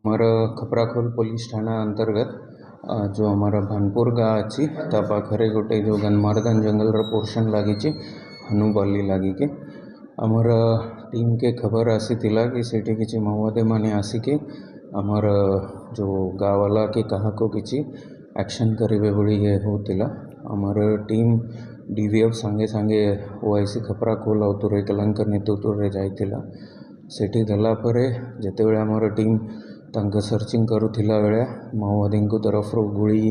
ଆମର ଖପ୍ରାଖୋଲ ପୋଲିସ ଥାନା अंतर्गत जो हमारा भानपुर गाँ अच्छी ता पाखरे गोटे जो गन्मार्दन जंगल पोर्शन लगी हनुबली लगिके आमर टीम के खबर आसीला कि सेठी किसी माओवादी माने आसिके आमर जो गाँ वाला के कहा को किसी एक्शन करेंगे बोली होतिला आमर टीम डीवीएफ सांगे सांगे ओआईसी खप्राखोल और तुरईकलांकर नेतृत्व रे जाइतिला सेठी गला परे जेतेबेले आमर टीम तांका सर्चिंग करुथिला बेले माओवादी को तरफ गुड़ी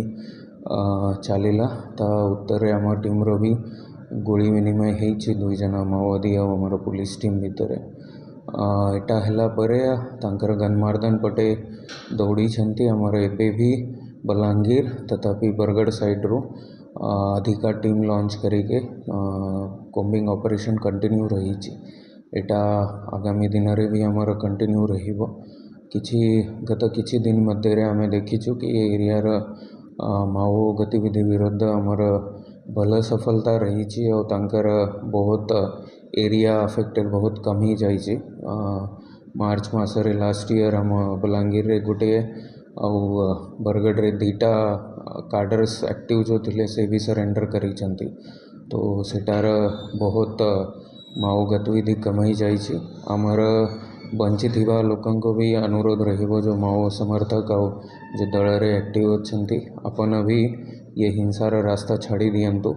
चलिला ता उत्तर आम टीम रो भी गुड़ी विनिमय होइछि दुई जना माओवादी और आमर पुलिस टीम भितर एटा हला परे तांकर गन्मार्दन पटे दौड़ी छंती आमर एबे भी बलांगीर तथापि बरगढ़ साइड रो अधिका टीम लॉन्च करिके कोम्बिंग ऑपरेशन कंटिन्यू रही एटा आगामी दिन रे भी आमर कंटिन्यू रहिबो किछि गत किछि दिन मध्य आम देखीचु कि एरियार माओ गतिविधि विरुद्ध आमर भल सफलता रही और तांकर बहुत एरिया अफेक्टेड बहुत कम ही जाइए मार्च मसरे लास्ट ईयर आम बलांगीर रे गोटे आउ बरगढ़ रे दुईटा कार्डर्स एक्टिव जो थिले से भी सरेंडर करिसेंती तो सेटार बहुत माओ गतिविधि कमाई जाइए आमर बंचित थिबा लोकन को भी अनुरोध रहिबो जो माओ समर्थक और जो दल रे एक्टिव अच्छंती अपन भी ये हिंसार रास्ता छाड़ी दियंतु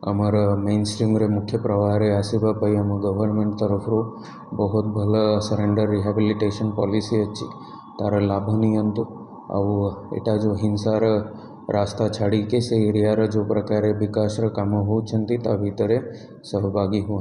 आमर मेन स्ट्रीम रे मुख्य प्रवाह रे आसीबा पई हम गवर्नमेंट तरफ रो बहुत भल सरेंडर रिहेबिलिटेशन पॉलिसी अच्छी तार लाभ नियंतु आउ एटा जो हिंसार रास्ता छाड़ी के से एरिया जो प्रकार विकास काम होचंती ता भितरे सहभागी हुआ।